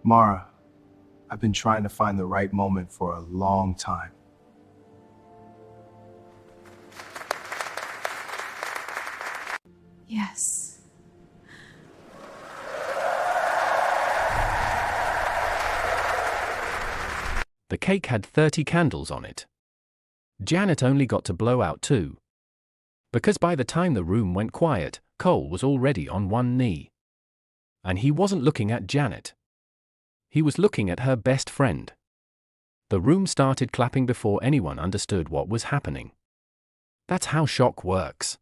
Mara, I've been trying to find the right moment for a long time. Yes. The cake had 30 candles on it. Janet only got to blow out 2. Because by the time the room went quiet, Cole was already on one knee. And he wasn't looking at Janet. He was looking at her best friend. The room started clapping before anyone understood what was happening. That's how shock works.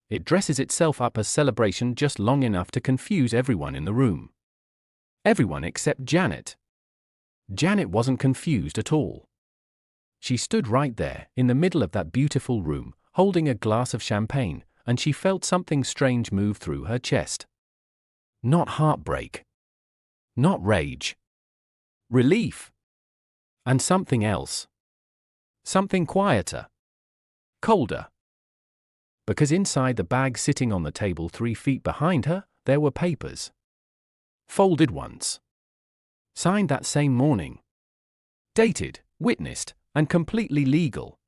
It dresses itself up as celebration just long enough to confuse everyone in the room. Everyone except Janet. Janet wasn't confused at all. She stood right there, in the middle of that beautiful room, holding a glass of champagne, and she felt something strange move through her chest. Not heartbreak. Not rage. Relief. And something else. Something quieter. Colder. Because inside the bag sitting on the table 3 feet behind her, there were papers. Folded ones. Signed that same morning. Dated, witnessed, and completely legal.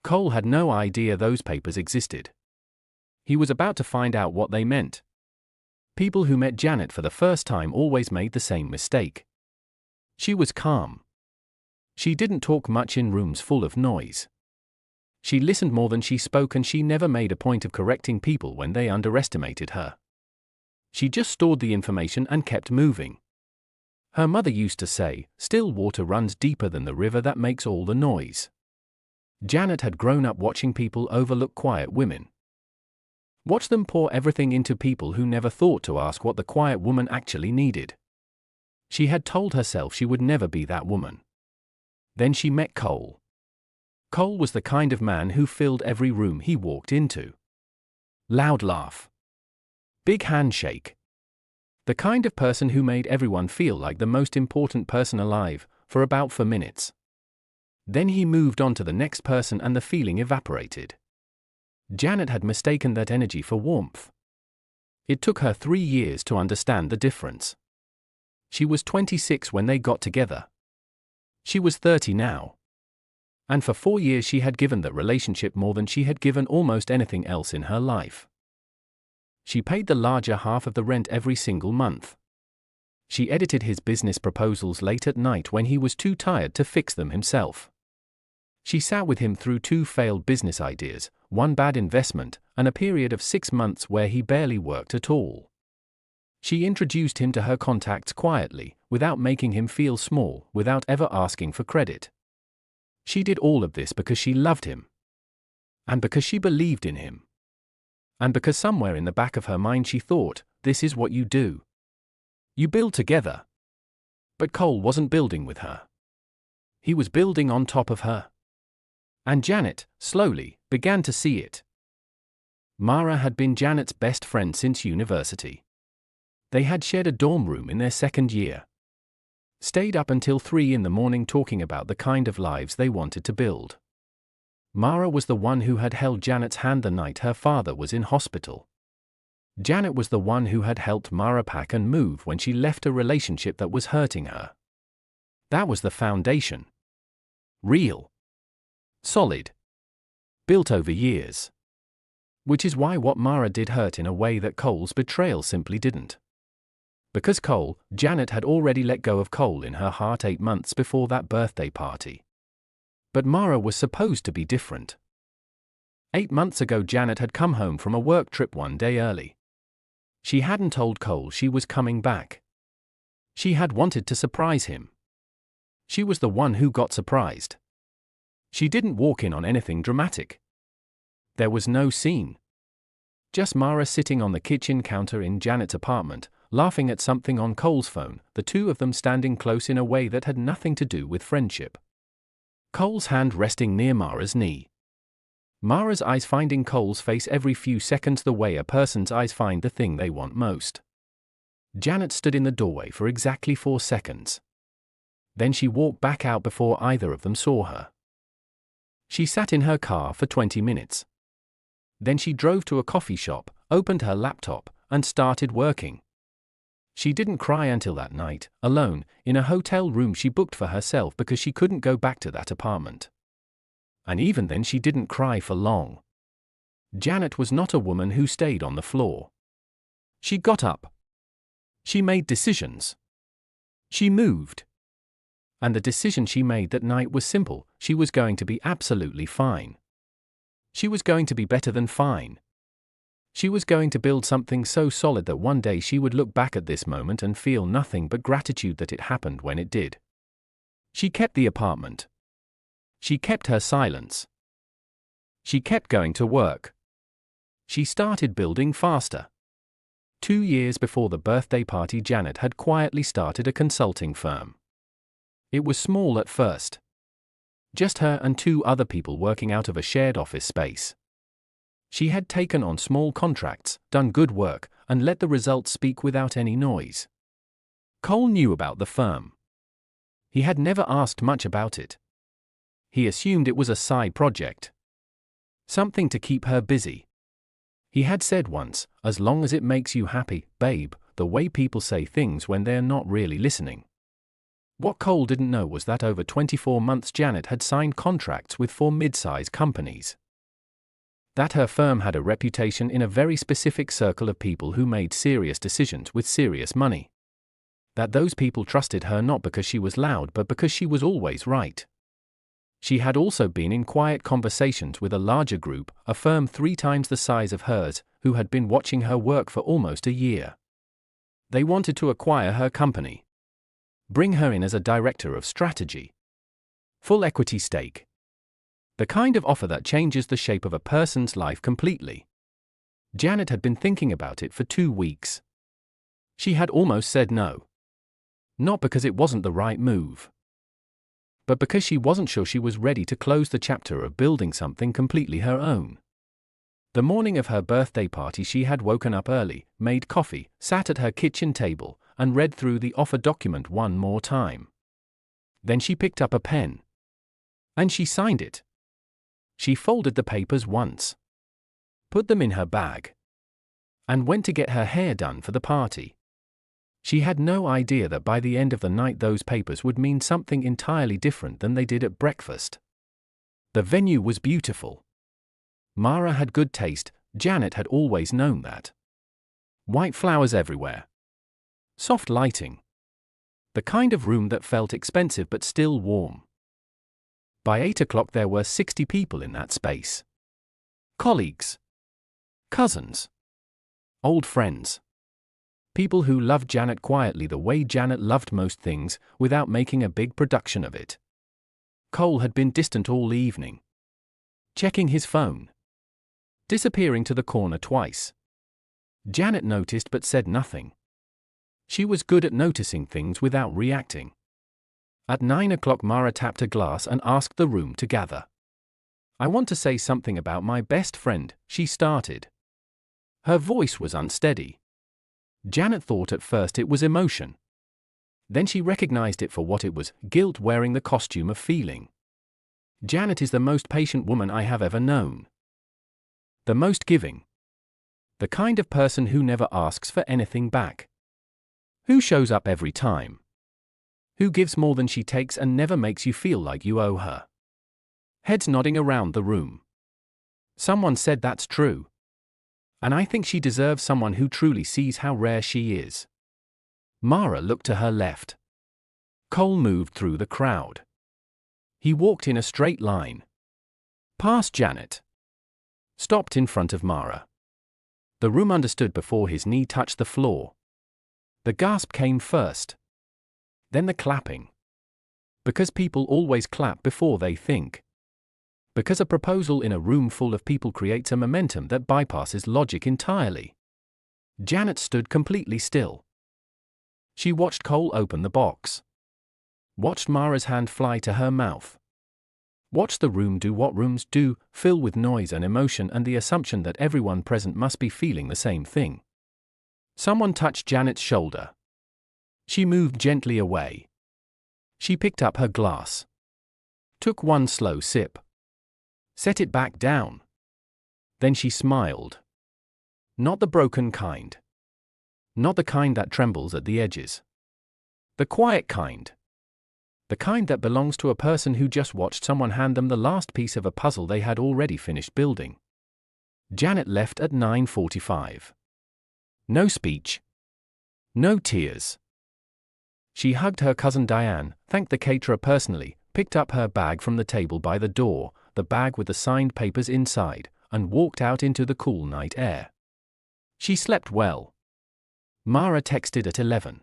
Cole had no idea those papers existed. He was about to find out what they meant. People who met Janet for the first time always made the same mistake. She was calm. She didn't talk much in rooms full of noise. She listened more than she spoke, and she never made a point of correcting people when they underestimated her. She just stored the information and kept moving. Her mother used to say, "Still water runs deeper than the river that makes all the noise." Janet had grown up watching people overlook quiet women. Watch them pour everything into people who never thought to ask what the quiet woman actually needed. She had told herself she would never be that woman. Then she met Cole. Cole was the kind of man who filled every room he walked into. Loud laugh. Big handshake. The kind of person who made everyone feel like the most important person alive, for about 4 minutes. Then he moved on to the next person and the feeling evaporated. Janet had mistaken that energy for warmth. It took her 3 years to understand the difference. She was 26 when they got together. She was 30 now. And for 4 years she had given the relationship more than she had given almost anything else in her life. She paid the larger half of the rent every single month. She edited his business proposals late at night when he was too tired to fix them himself. She sat with him through 2 failed business ideas, 1 bad investment, and a period of 6 months where he barely worked at all. She introduced him to her contacts quietly, without making him feel small, without ever asking for credit. She did all of this because she loved him. And because she believed in him. And because somewhere in the back of her mind she thought, this is what you do. You build together. But Cole wasn't building with her. He was building on top of her. And Janet, slowly, began to see it. Mara had been Janet's best friend since university. They had shared a dorm room in their 2nd year. Stayed up until 3 in the morning talking about the kind of lives they wanted to build. Mara was the one who had held Janet's hand the night her father was in hospital. Janet was the one who had helped Mara pack and move when she left a relationship that was hurting her. That was the foundation. Real. Solid. Built over years. Which is why what Mara did hurt in a way that Cole's betrayal simply didn't. Because Cole, Janet had already let go of Cole in her heart 8 months before that birthday party. But Mara was supposed to be different. 8 months ago Janet had come home from a work trip 1 day early. She hadn't told Cole she was coming back. She had wanted to surprise him. She was the one who got surprised. She didn't walk in on anything dramatic. There was no scene. Just Mara sitting on the kitchen counter in Janet's apartment, laughing at something on Cole's phone, the 2 of them standing close in a way that had nothing to do with friendship. Cole's hand resting near Mara's knee. Mara's eyes finding Cole's face every few seconds the way a person's eyes find the thing they want most. Janet stood in the doorway for exactly 4 seconds. Then she walked back out before either of them saw her. She sat in her car for 20 minutes. Then she drove to a coffee shop, opened her laptop, and started working. She didn't cry until that night, alone, in a hotel room she booked for herself because she couldn't go back to that apartment. And even then she didn't cry for long. Janet was not a woman who stayed on the floor. She got up. She made decisions. She moved. And the decision she made that night was simple: she was going to be absolutely fine. She was going to be better than fine. She was going to build something so solid that one day she would look back at this moment and feel nothing but gratitude that it happened when it did. She kept the apartment. She kept her silence. She kept going to work. She started building faster. 2 years before the birthday party, Janet had quietly started a consulting firm. It was small at first. Just her and 2 other people working out of a shared office space. She had taken on small contracts, done good work, and let the results speak without any noise. Cole knew about the firm. He had never asked much about it. He assumed it was a side project. Something to keep her busy. He had said once, "As long as it makes you happy, babe," the way people say things when they're not really listening. What Cole didn't know was that over 24 months Janet had signed contracts with 4 mid-size companies. That her firm had a reputation in a very specific circle of people who made serious decisions with serious money. That those people trusted her not because she was loud but because she was always right. She had also been in quiet conversations with a larger group, a firm 3 times the size of hers, who had been watching her work for almost a year. They wanted to acquire her company. Bring her in as a director of strategy. Full equity stake. The kind of offer that changes the shape of a person's life completely. Janet had been thinking about it for 2 weeks. She had almost said no. Not because it wasn't the right move, but because she wasn't sure she was ready to close the chapter of building something completely her own. The morning of her birthday party she had woken up early, made coffee, sat at her kitchen table, and read through the offer document one more time. Then she picked up a pen. And she signed it. She folded the papers once. Put them in her bag. And went to get her hair done for the party. She had no idea that by the end of the night those papers would mean something entirely different than they did at breakfast. The venue was beautiful. Mara had good taste, Janet had always known that. White flowers everywhere. Soft lighting. The kind of room that felt expensive but still warm. By 8 o'clock there were 60 people in that space. Colleagues. Cousins. Old friends. People who loved Janet quietly the way Janet loved most things, without making a big production of it. Cole had been distant all evening. Checking his phone. Disappearing to the corner twice. Janet noticed but said nothing. She was good at noticing things without reacting. At 9 o'clock Mara tapped a glass and asked the room to gather. "I want to say something about my best friend," she started. Her voice was unsteady. Janet thought at first it was emotion. Then she recognized it for what it was: guilt wearing the costume of feeling. Janet is the most patient woman I have ever known. The most giving. The kind of person who never asks for anything back. Who shows up every time. Who gives more than she takes and never makes you feel like you owe her. Heads nodding around the room. Someone said that's true. And I think she deserves someone who truly sees how rare she is. Mara looked to her left. Cole moved through the crowd. He walked in a straight line. Past Janet. Stopped in front of Mara. The room understood before his knee touched the floor. The gasp came first. Then the clapping. Because people always clap before they think. Because a proposal in a room full of people creates a momentum that bypasses logic entirely. Janet stood completely still. She watched Cole open the box. Watched Mara's hand fly to her mouth. Watched the room do what rooms do, fill with noise and emotion and the assumption that everyone present must be feeling the same thing. Someone touched Janet's shoulder. She moved gently away. She picked up her glass. Took one slow sip. Set it back down. Then she smiled. Not the broken kind. Not the kind that trembles at the edges. The quiet kind. The kind that belongs to a person who just watched someone hand them the last piece of a puzzle they had already finished building. Janet left at 9:45. No speech. No tears. She hugged her cousin Diane, thanked the caterer personally, picked up her bag from the table by the door, the bag with the signed papers inside, and walked out into the cool night air. She slept well. Mara texted at 11.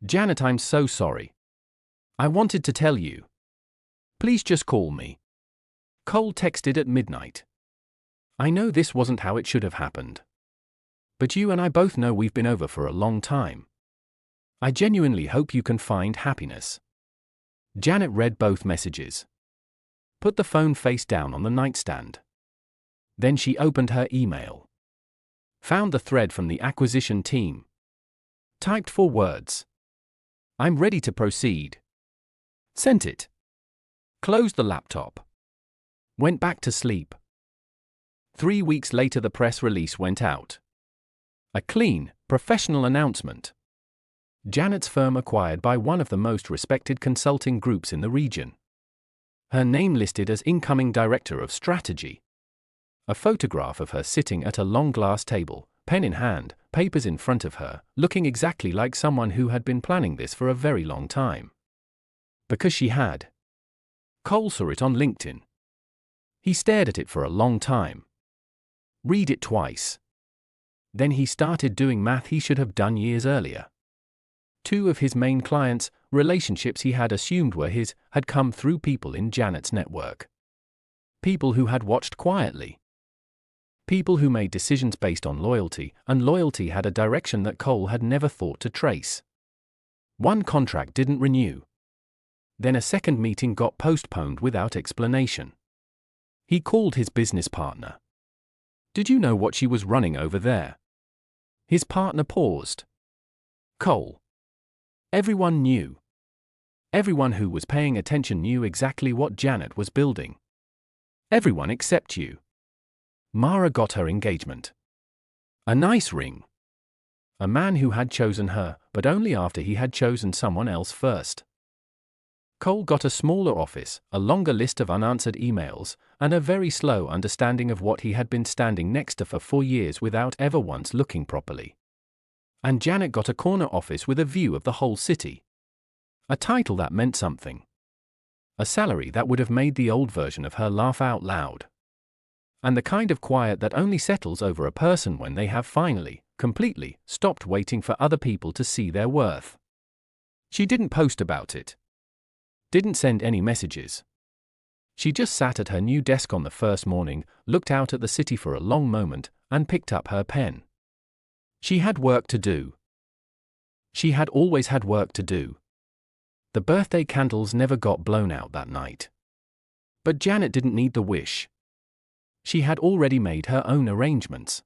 Janet, I'm so sorry. I wanted to tell you. Please just call me. Cole texted at midnight. I know this wasn't how it should have happened. But you and I both know we've been over for a long time. I genuinely hope you can find happiness. Janet read both messages. Put the phone face down on the nightstand. Then she opened her email. Found the thread from the acquisition team. Typed 4 words. I'm ready to proceed. Sent it. Closed the laptop. Went back to sleep. 3 weeks later the press release went out. A clean, professional announcement. Janet's firm acquired by one of the most respected consulting groups in the region. Her name listed as incoming director of strategy. A photograph of her sitting at a long glass table, pen in hand, papers in front of her, looking exactly like someone who had been planning this for a very long time. Because she had. Cole saw it on LinkedIn. He stared at it for a long time. Read it twice. Then he started doing math he should have done years earlier. 2 of his main clients, relationships he had assumed were his, had come through people in Janet's network. People who had watched quietly. People who made decisions based on loyalty, and loyalty had a direction that Cole had never thought to trace. One contract didn't renew. Then a second meeting got postponed without explanation. He called his business partner. Did you know what she was running over there? His partner paused. Cole. Everyone knew. Everyone who was paying attention knew exactly what Janet was building. Everyone except you. Mara got her engagement. A nice ring. A man who had chosen her, but only after he had chosen someone else first. Cole got a smaller office, a longer list of unanswered emails, and a very slow understanding of what he had been standing next to for 4 years without ever once looking properly. And Janet got a corner office with a view of the whole city. A title that meant something. A salary that would have made the old version of her laugh out loud. And the kind of quiet that only settles over a person when they have finally, completely, stopped waiting for other people to see their worth. She didn't post about it. Didn't send any messages. She just sat at her new desk on the first morning, looked out at the city for a long moment, and picked up her pen. She had work to do. She had always had work to do. The birthday candles never got blown out that night. But Janet didn't need the wish. She had already made her own arrangements.